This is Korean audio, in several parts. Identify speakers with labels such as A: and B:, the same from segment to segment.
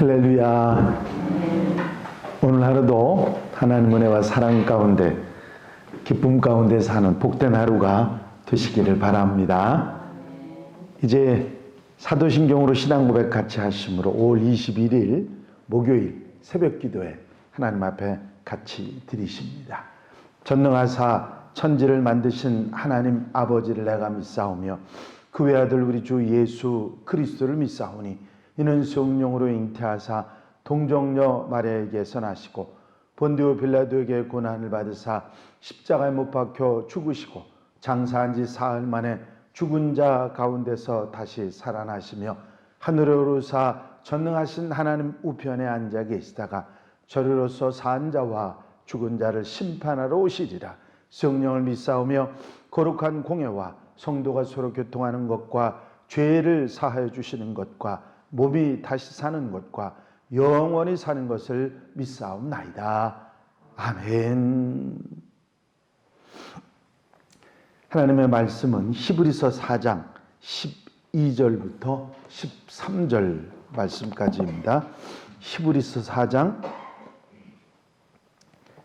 A: 할렐루야. 오늘 하루도 하나님 은혜와 사랑 가운데 기쁨 가운데 사는 복된 하루가 되시기를 바랍니다. 이제 사도신경으로 신앙 고백 같이 하심으로 5월 21일 목요일 새벽 기도에 하나님 앞에 같이 드리십니다. 전능하사 천지를 만드신 하나님 아버지를 내가 믿사오며 그 외아들 우리 주 예수 그리스도를 믿사오니 이는 성령으로 잉태하사 동정녀 마리아에게 선하시고 본디오 빌라도에게 고난을 받으사 십자가에 못 박혀 죽으시고 장사한 지 사흘 만에 죽은 자 가운데서 다시 살아나시며 하늘에 오르사 전능하신 하나님 우편에 앉아 계시다가 저리로서 산 자와 죽은 자를 심판하러 오시리라. 성령을 믿사오며 거룩한 공예와 성도가 서로 교통하는 것과 죄를 사하여 주시는 것과 몸이 다시 사는 것과 영원히 사는 것을 믿사옵나이다. 아멘. 하나님의 말씀은 히브리서 4장 12절부터 13절 말씀까지입니다. 히브리서 4장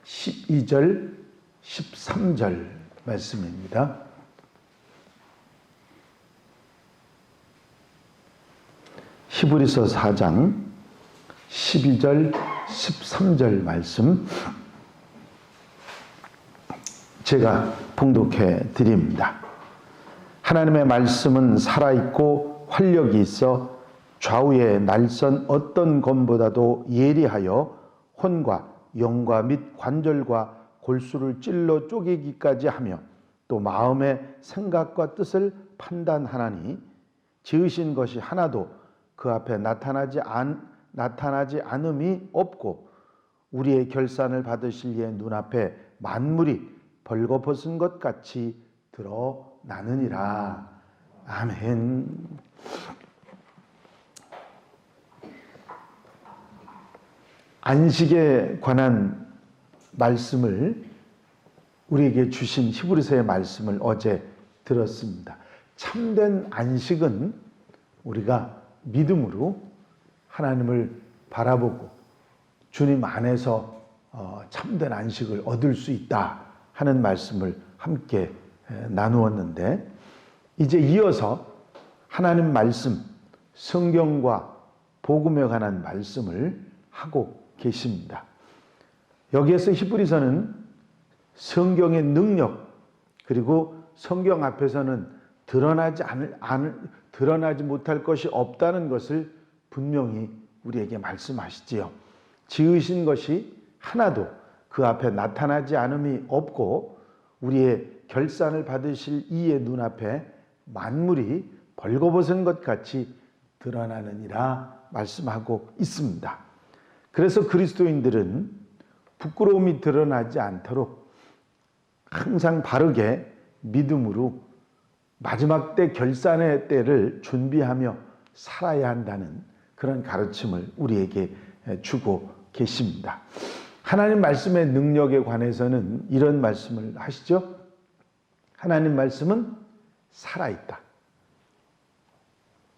A: 12절 13절 말씀입니다. 히브리서 4장 12절 13절 말씀 제가 봉독해 드립니다. 하나님의 말씀은 살아있고 활력이 있어 좌우의 날선 어떤 검보다도 예리하여 혼과 영과 및 관절과 골수를 찔러 쪼개기까지 하며 또 마음의 생각과 뜻을 판단하나니 지으신 것이 하나도 그 앞에 나타나지 않음이 없고 우리의 결산을 받으실 이의 눈앞에 만물이 벌거벗은 것 같이 드러나느니라. 아멘. 안식에 관한 말씀을 우리에게 주신 히브리서의 말씀을 어제 들었습니다. 참된 안식은 우리가 믿음으로 하나님을 바라보고 주님 안에서 참된 안식을 얻을 수 있다 하는 말씀을 함께 나누었는데 이제 이어서 하나님 말씀, 성경과 복음에 관한 말씀을 하고 계십니다. 여기에서 히브리서는 성경의 능력 그리고 성경 앞에서는 드러나지 못할 것이 없다는 것을 분명히 우리에게 말씀하시지요. 지으신 것이 하나도 그 앞에 나타나지 않음이 없고 우리의 결산을 받으실 이의 눈앞에 만물이 벌거벗은 것 같이 드러나느니라 말씀하고 있습니다. 그래서 그리스도인들은 부끄러움이 드러나지 않도록 항상 바르게 믿음으로 마지막 때 결산의 때를 준비하며 살아야 한다는 그런 가르침을 우리에게 주고 계십니다. 하나님 말씀의 능력에 관해서는 이런 말씀을 하시죠. 하나님 말씀은 살아있다.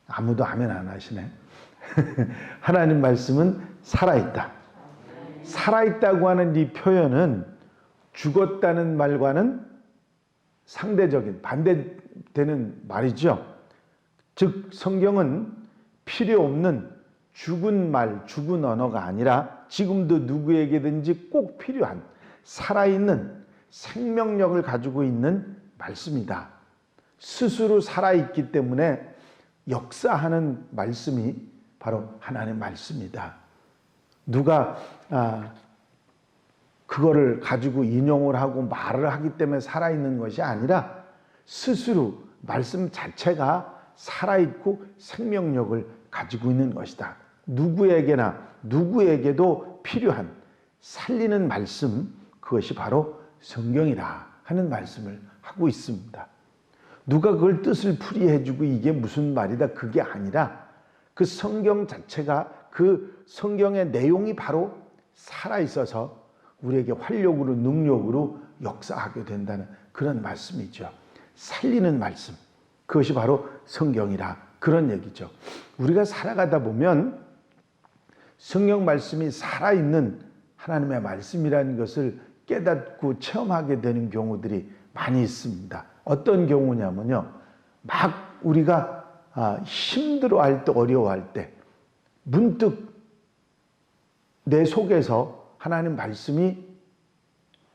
A: 아무도 아멘 안 하시네. 하나님 말씀은 살아있다. 살아있다고 하는 이 표현은 죽었다는 말과는 상대적인 반대되는 말이죠. 즉 성경은 필요 없는 죽은 말, 죽은 언어가 아니라 지금도 누구에게든지 꼭 필요한 살아있는 생명력을 가지고 있는 말씀이다. 스스로 살아있기 때문에 역사하는 말씀이 바로 하나님의 말씀이다. 누가 그거를 가지고 인용을 하고 말을 하기 때문에 살아있는 것이 아니라 스스로 말씀 자체가 살아있고 생명력을 가지고 있는 것이다. 누구에게나 누구에게도 필요한 살리는 말씀, 그것이 바로 성경이다 하는 말씀을 하고 있습니다. 누가 그걸 뜻을 풀이해주고 이게 무슨 말이다 그게 아니라 그 성경 자체가 그 성경의 내용이 바로 살아있어서 우리에게 활력으로 능력으로 역사하게 된다는 그런 말씀이죠. 살리는 말씀, 그것이 바로 성경이라 그런 얘기죠. 우리가 살아가다 보면 성경 말씀이 살아있는 하나님의 말씀이라는 것을 깨닫고 체험하게 되는 경우들이 많이 있습니다. 어떤 경우냐면요, 막 우리가 힘들어할 때, 어려워할 때 문득 내 속에서 하나님 말씀이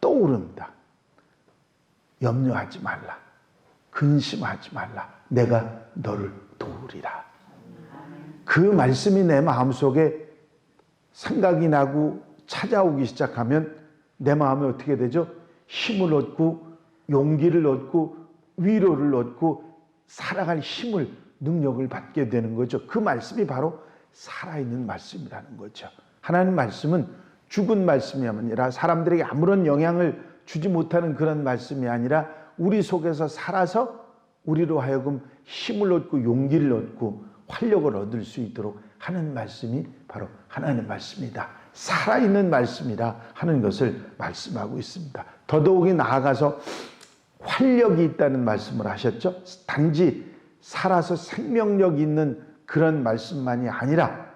A: 떠오릅니다. 염려하지 말라, 근심하지 말라, 내가 너를 도우리라. 그 말씀이 내 마음속에 생각이 나고 찾아오기 시작하면 내 마음에 어떻게 되죠? 힘을 얻고 용기를 얻고 위로를 얻고 살아갈 힘을, 능력을 받게 되는 거죠. 그 말씀이 바로 살아있는 말씀이라는 거죠. 하나님 말씀은 죽은 말씀이 아니라, 사람들에게 아무런 영향을 주지 못하는 그런 말씀이 아니라 우리 속에서 살아서 우리로 하여금 힘을 얻고 용기를 얻고 활력을 얻을 수 있도록 하는 말씀이 바로 하나님의 말씀이다, 살아있는 말씀이라 하는 것을 말씀하고 있습니다. 더더욱이 나아가서 활력이 있다는 말씀을 하셨죠. 단지 살아서 생명력 있는 그런 말씀만이 아니라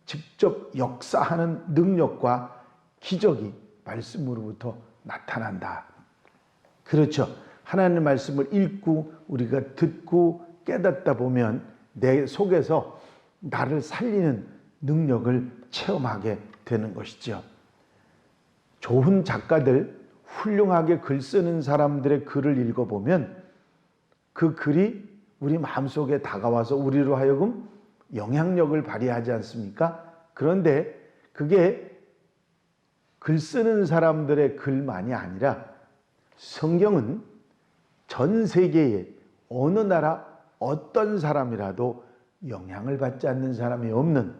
A: 직접 역사하는 능력과 기적이 말씀으로부터 나타난다. 그렇죠. 하나님의 말씀을 읽고 우리가 듣고 깨닫다 보면 내 속에서 나를 살리는 능력을 체험하게 되는 것이죠. 좋은 작가들, 훌륭하게 글 쓰는 사람들의 글을 읽어보면 그 글이 우리 마음속에 다가와서 우리로 하여금 영향력을 발휘하지 않습니까? 그런데 그게 글 쓰는 사람들의 글만이 아니라 성경은 전 세계에 어느 나라 어떤 사람이라도 영향을 받지 않는 사람이 없는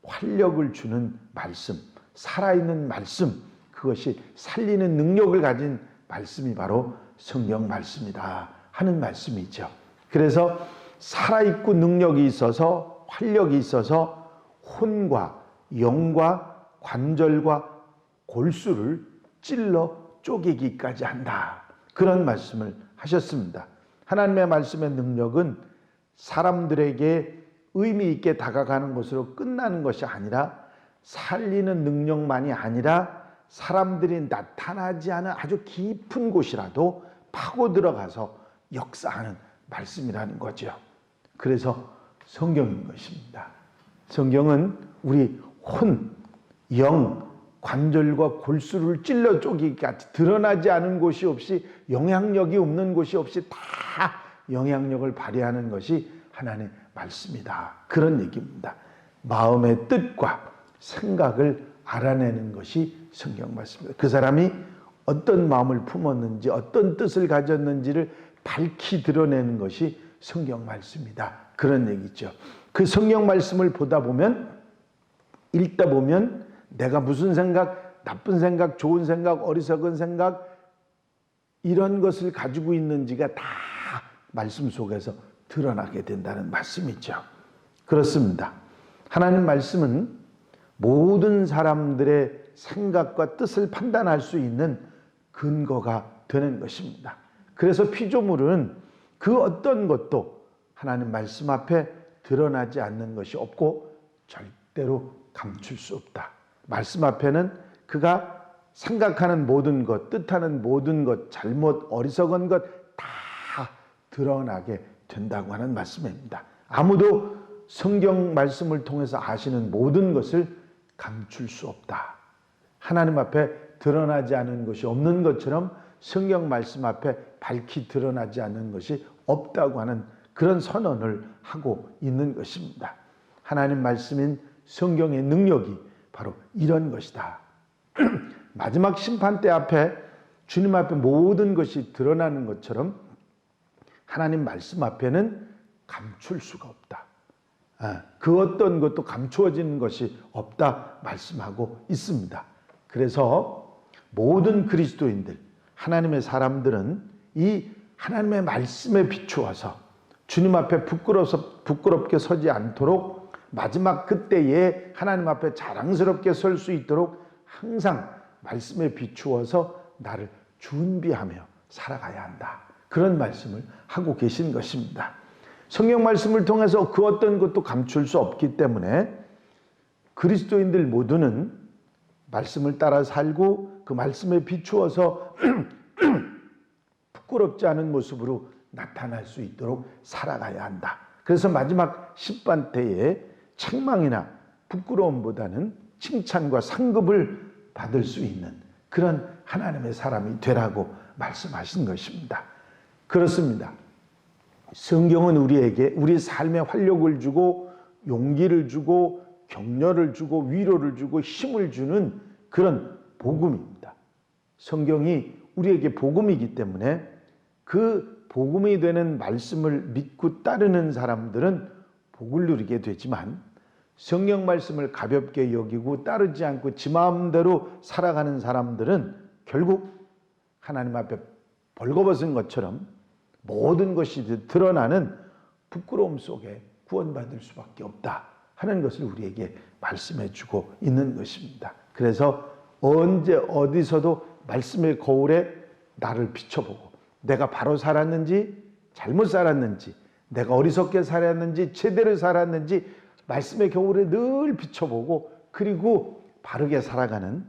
A: 활력을 주는 말씀, 살아있는 말씀, 그것이 살리는 능력을 가진 말씀이 바로 성경 말씀이다 하는 말씀이죠. 그래서 살아있고 능력이 있어서, 활력이 있어서 혼과 영과 관절과 골수를 찔러 쪼개기까지 한다, 그런 말씀을 하셨습니다. 하나님의 말씀의 능력은 사람들에게 의미 있게 다가가는 것으로 끝나는 것이 아니라, 살리는 능력만이 아니라 사람들이 나타나지 않은 아주 깊은 곳이라도 파고 들어가서 역사하는 말씀이라는 거죠. 그래서 성경인 것입니다. 성경은 우리 혼, 영, 관절과 골수를 찔러 쪼개기까지 드러나지 않은 곳이 없이, 영향력이 없는 곳이 없이 다 영향력을 발휘하는 것이 하나님의 말씀이다, 그런 얘기입니다. 마음의 뜻과 생각을 알아내는 것이 성경 말씀입니다. 그 사람이 어떤 마음을 품었는지, 어떤 뜻을 가졌는지를 밝히 드러내는 것이 성경 말씀이다, 그런 얘기죠. 그 성경 말씀을 보다 보면, 읽다 보면 내가 무슨 생각, 나쁜 생각, 좋은 생각, 어리석은 생각, 이런 것을 가지고 있는지가 다 말씀 속에서 드러나게 된다는 말씀이죠. 그렇습니다. 하나님 말씀은 모든 사람들의 생각과 뜻을 판단할 수 있는 근거가 되는 것입니다. 그래서 피조물은 그 어떤 것도 하나님 말씀 앞에 드러나지 않는 것이 없고 절대로 감출 수 없다. 말씀 앞에는 그가 생각하는 모든 것, 뜻하는 모든 것, 잘못, 어리석은 것 다 드러나게 된다고 하는 말씀입니다. 아무도 성경 말씀을 통해서 아시는 모든 것을 감출 수 없다. 하나님 앞에 드러나지 않은 것이 없는 것처럼 성경 말씀 앞에 밝히 드러나지 않는 것이 없다고 하는 그런 선언을 하고 있는 것입니다. 하나님 말씀인 성경의 능력이 바로 이런 것이다. 마지막 심판대 앞에, 주님 앞에 모든 것이 드러나는 것처럼 하나님 말씀 앞에는 감출 수가 없다. 그 어떤 것도 감추어지는 것이 없다 말씀하고 있습니다. 그래서 모든 그리스도인들, 하나님의 사람들은 이 하나님의 말씀에 비추어서 주님 앞에 부끄럽게 서지 않도록, 마지막 그때에 하나님 앞에 자랑스럽게 설 수 있도록 항상 말씀에 비추어서 나를 준비하며 살아가야 한다, 그런 말씀을 하고 계신 것입니다. 성경 말씀을 통해서 그 어떤 것도 감출 수 없기 때문에 그리스도인들 모두는 말씀을 따라 살고 그 말씀에 비추어서 부끄럽지 않은 모습으로 나타날 수 있도록 살아가야 한다. 그래서 마지막 심판 때에 책망이나 부끄러움보다는 칭찬과 상급을 받을 수 있는 그런 하나님의 사람이 되라고 말씀하신 것입니다. 그렇습니다. 성경은 우리에게 우리 삶에 활력을 주고 용기를 주고 격려를 주고 위로를 주고 힘을 주는 그런 복음입니다. 성경이 우리에게 복음이기 때문에 그 복음이 되는 말씀을 믿고 따르는 사람들은 복을 누리게 되지만 성경 말씀을 가볍게 여기고 따르지 않고 지 마음대로 살아가는 사람들은 결국 하나님 앞에 벌거벗은 것처럼 모든 것이 드러나는 부끄러움 속에 구원받을 수밖에 없다 하는 것을 우리에게 말씀해 주고 있는 것입니다. 그래서 언제 어디서도 말씀의 거울에 나를 비춰보고 내가 바로 살았는지 잘못 살았는지 내가 어리석게 살았는지 제대로 살았는지 말씀의 거울에 늘 비춰보고 그리고 바르게 살아가는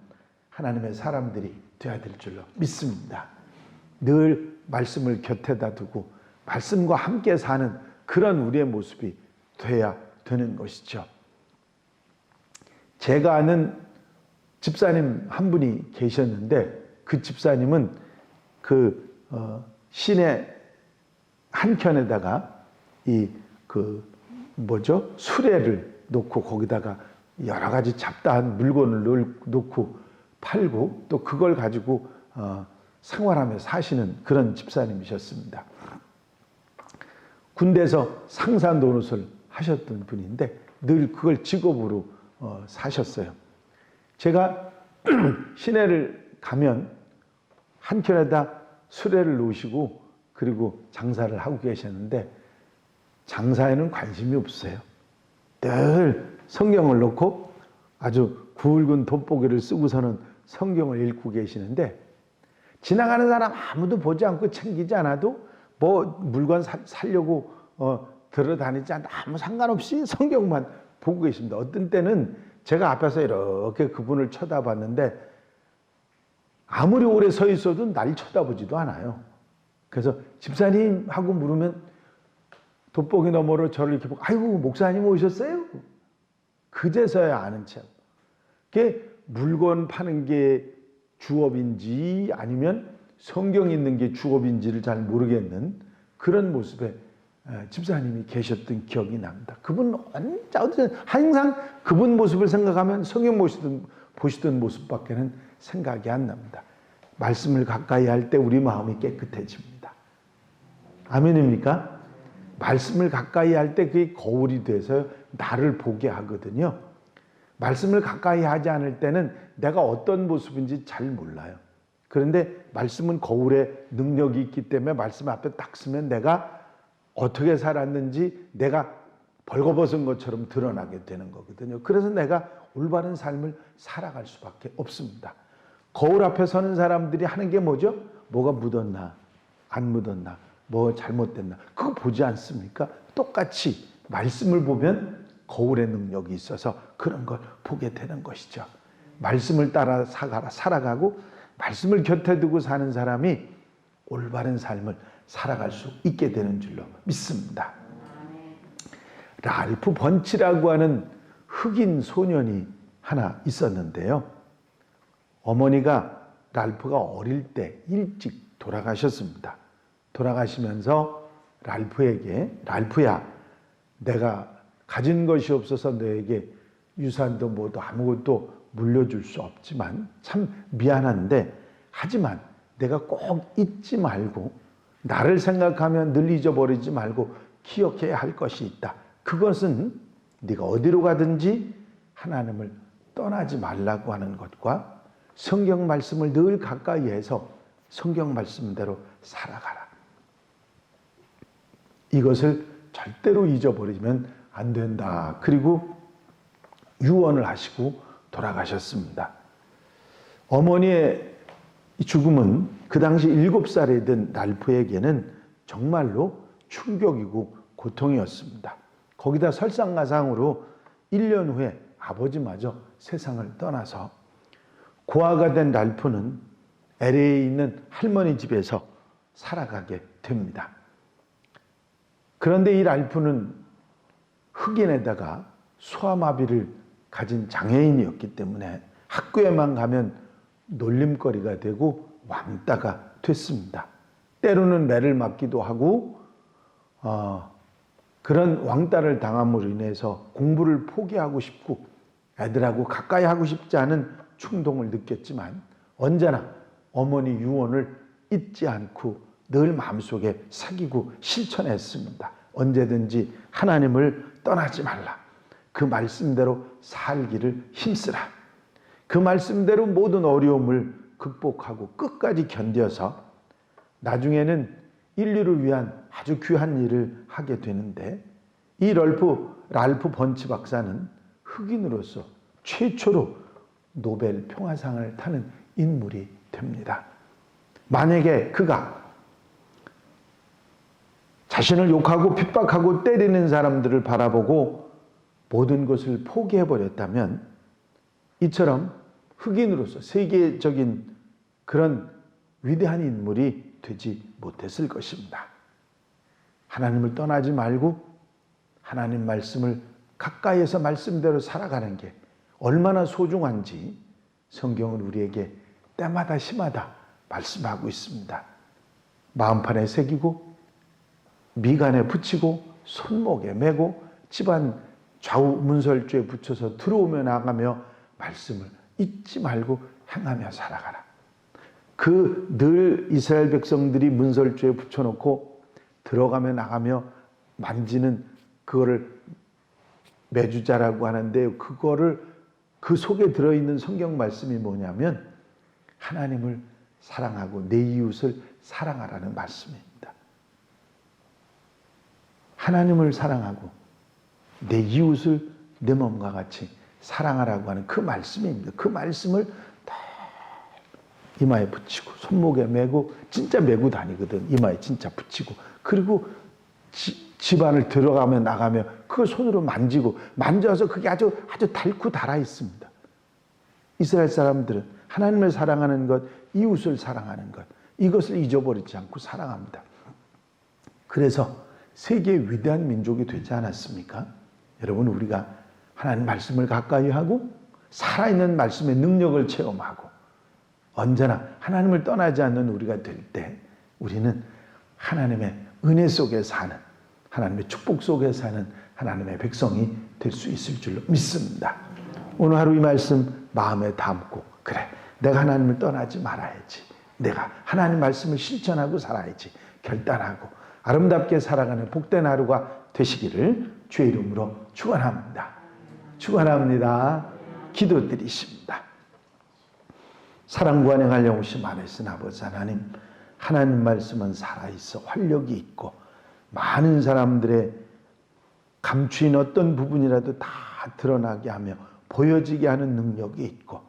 A: 하나님의 사람들이 되어야 될 줄로 믿습니다. 늘 말씀을 곁에다 두고 말씀과 함께 사는 그런 우리의 모습이 돼야 되는 것이죠. 제가 아는 집사님 한 분이 계셨는데 그 집사님은 시내 한켠에다가 수레를 놓고 거기다가 여러 가지 잡다한 물건을 놓고 팔고 또 그걸 가지고 생활하며 사시는 그런 집사님이셨습니다. 군대에서 상사 노릇을 하셨던 분인데 늘 그걸 직업으로 사셨어요. 제가 시내를 가면 한켠에다 수레를 놓으시고 그리고 장사를 하고 계셨는데 장사에는 관심이 없어요. 늘 성경을 놓고 아주 굵은 돋보기를 쓰고서는 성경을 읽고 계시는데 지나가는 사람 아무도 보지 않고 챙기지 않아도 뭐 물건 사려고 들어다니지 않아도 아무 상관없이 성경만 보고 계십니다. 어떤 때는 제가 앞에서 이렇게 그분을 쳐다봤는데 아무리 오래 서 있어도 날 쳐다보지도 않아요. 그래서 집사님 하고 물으면 돋보기 너머로 저를 이렇게 보고 아이고 목사님 오셨어요? 그제서야 아는 척. 그게 물건 파는 게 주업인지 아니면 성경 읽는 게 주업인지를 잘 모르겠는 그런 모습에 집사님이 계셨던 기억이 납니다. 그분 항상 그분 모습을 생각하면 성경 보시던 모습밖에는 생각이 안 납니다. 말씀을 가까이 할 때 우리 마음이 깨끗해집니다. 아멘입니까? 말씀을 가까이 할 때 그게 거울이 돼서 나를 보게 하거든요. 말씀을 가까이 하지 않을 때는 내가 어떤 모습인지 잘 몰라요. 그런데 말씀은 거울에 능력이 있기 때문에 말씀 앞에 딱 서면 내가 어떻게 살았는지 내가 벌거벗은 것처럼 드러나게 되는 거거든요. 그래서 내가 올바른 삶을 살아갈 수밖에 없습니다. 거울 앞에 서는 사람들이 하는 게 뭐죠? 뭐가 묻었나 안 묻었나 뭐 잘못됐나 그거 보지 않습니까? 똑같이 말씀을 보면 거울의 능력이 있어서 그런 걸 보게 되는 것이죠. 말씀을 따라 살아가고 말씀을 곁에 두고 사는 사람이 올바른 삶을 살아갈 수 있게 되는 줄로 믿습니다. 랄프 번치라고 하는 흑인 소년이 하나 있었는데요. 어머니가 랄프가 어릴 때 일찍 돌아가셨습니다. 돌아가시면서 랄프에게 랄프야 내가 가진 것이 없어서 너에게 유산도 뭐도 아무것도 물려줄 수 없지만 참 미안한데 하지만 내가 꼭 잊지 말고 나를 생각하면 늘 잊어버리지 말고 기억해야 할 것이 있다. 그것은 네가 어디로 가든지 하나님을 떠나지 말라고 하는 것과 성경 말씀을 늘 가까이 해서 성경 말씀대로 살아가라. 이것을 절대로 잊어버리면 안 된다. 그리고 유언을 하시고 돌아가셨습니다. 어머니의 죽음은 그 당시 7살에 된 랄프에게는 정말로 충격이고 고통이었습니다. 거기다 설상가상으로 1년 후에 아버지마저 세상을 떠나서 고아가 된 랄프는 LA에 있는 할머니 집에서 살아가게 됩니다. 그런데 이 랄프는 흑인에다가 소아마비를 가진 장애인이었기 때문에 학교에만 가면 놀림거리가 되고 왕따가 됐습니다. 때로는 매를 맞기도 하고 그런 왕따를 당함으로 인해서 공부를 포기하고 싶고 애들하고 가까이 하고 싶지 않은 충동을 느꼈지만 언제나 어머니 유언을 잊지 않고 늘 마음속에 새기고 실천했습니다. 언제든지 하나님을 떠나지 말라. 그 말씀대로 살기를 힘쓰라. 그 말씀대로 모든 어려움을 극복하고 끝까지 견뎌서 나중에는 인류를 위한 아주 귀한 일을 하게 되는데 이 랄프 번치 박사는 흑인으로서 최초로 노벨 평화상을 타는 인물이 됩니다. 만약에 그가 자신을 욕하고 핍박하고 때리는 사람들을 바라보고 모든 것을 포기해버렸다면 이처럼 흑인으로서 세계적인 그런 위대한 인물이 되지 못했을 것입니다. 하나님을 떠나지 말고 하나님 말씀을 가까이에서 말씀대로 살아가는 게 얼마나 소중한지 성경은 우리에게 때마다 시마다 말씀하고 있습니다. 마음판에 새기고 미간에 붙이고 손목에 메고 집안 좌우 문설주에 붙여서 들어오며 나가며 말씀을 잊지 말고 행하며 살아가라. 그 늘 이스라엘 백성들이 문설주에 붙여놓고 들어가며 나가며 만지는 그거를 매주자라고 하는데 그거를 그 속에 들어있는 성경 말씀이 뭐냐면 하나님을 사랑하고 내 이웃을 사랑하라는 말씀입니다. 하나님을 사랑하고 내 이웃을 내 몸과 같이 사랑하라고 하는 그 말씀입니다. 그 말씀을 다 이마에 붙이고 손목에 메고 진짜 메고 다니거든. 이마에 진짜 붙이고 그리고 집안을 들어가며 나가며 그걸 손으로 만지고 만져서 그게 아주 닳고 달아 있습니다. 이스라엘 사람들은 하나님을 사랑하는 것, 이웃을 사랑하는 것 이것을 잊어버리지 않고 사랑합니다. 그래서 세계의 위대한 민족이 되지 않았습니까? 여러분 우리가 하나님 말씀을 가까이 하고 살아있는 말씀의 능력을 체험하고 언제나 하나님을 떠나지 않는 우리가 될 때 우리는 하나님의 은혜 속에 사는 하나님의 축복 속에 사는 하나님의 백성이 될 수 있을 줄로 믿습니다. 오늘 하루 이 말씀 마음에 담고 그래 내가 하나님을 떠나지 말아야지. 내가 하나님 말씀을 실천하고 살아야지. 결단하고 아름답게 살아가는 복된 하루가 되시기를 주의 이름으로 축원합니다. 축원합니다. 기도드리십니다. 사랑과 은혜가 영우심 안에서 아버지 하나님 하나님 말씀은 살아있어 활력이 있고 많은 사람들의 감추인 어떤 부분이라도 다 드러나게 하며 보여지게 하는 능력이 있고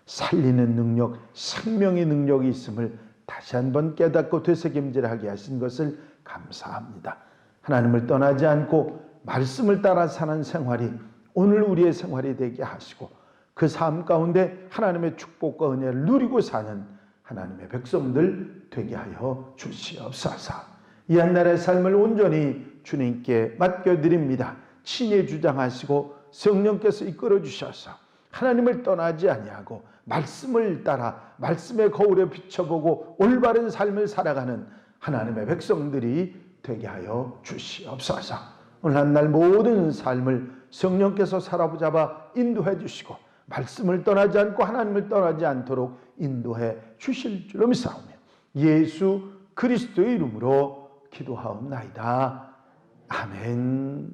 A: 살리는 능력, 생명의 능력이 있음을 다시 한번 깨닫고 되새김질하게 하신 것을 감사합니다. 하나님을 떠나지 않고 말씀을 따라 사는 생활이 오늘 우리의 생활이 되게 하시고 그 삶 가운데 하나님의 축복과 은혜를 누리고 사는 하나님의 백성들 되게 하여 주시옵소서. 이 한날의 삶을 온전히 주님께 맡겨드립니다. 친히 주장하시고 성령께서 이끌어 주셔서 하나님을 떠나지 아니하고 말씀을 따라 말씀의 거울에 비춰보고 올바른 삶을 살아가는 하나님의 백성들이 되게 하여 주시옵소서. 오늘 한날 모든 삶을 성령께서 사로잡아 인도해 주시고 말씀을 떠나지 않고 하나님을 떠나지 않도록 인도해 주실 줄로 믿사오며 예수 그리스도의 이름으로 기도하옵나이다. 아멘.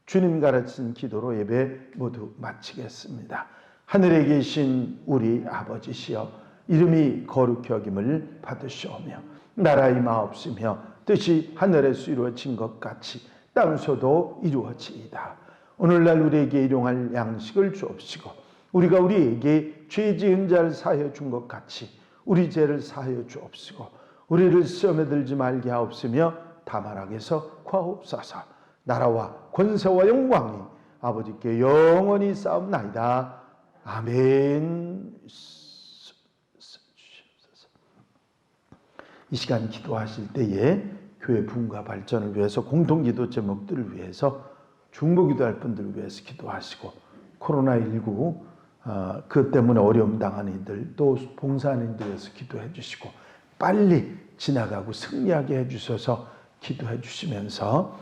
A: 주님 가르친 기도로 예배 모두 마치겠습니다. 하늘에 계신 우리 아버지시여 이름이 거룩히 여김을 받으시오며 나라 임하옵시며 뜻이 하늘에서 이루어진 것 같이 땅에서도 이루어지이다. 오늘날 우리에게 일용할 양식을 주옵시고 우리가 우리에게 죄 지은 자를 사하여 준 것 같이 우리 죄를 사하여 주옵시고 우리를 시험에 들지 말게 하옵시며 다만 악에서 구하옵소서. 나라와 권세와 영광이 아버지께 영원히 싸움나이다. 아멘. 이 시간 기도하실 때에 교회 부흥과 발전을 위해서, 공동기도 제목들을 위해서, 중보기도할 분들을 위해서 기도하시고, 코로나19 그 때문에 어려움 당하는 이들, 또 봉사하는 이들 위해서 기도해 주시고, 빨리 지나가고 승리하게 해주셔서 기도해 주시면서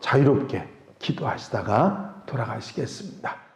A: 자유롭게 기도하시다가 돌아가시겠습니다.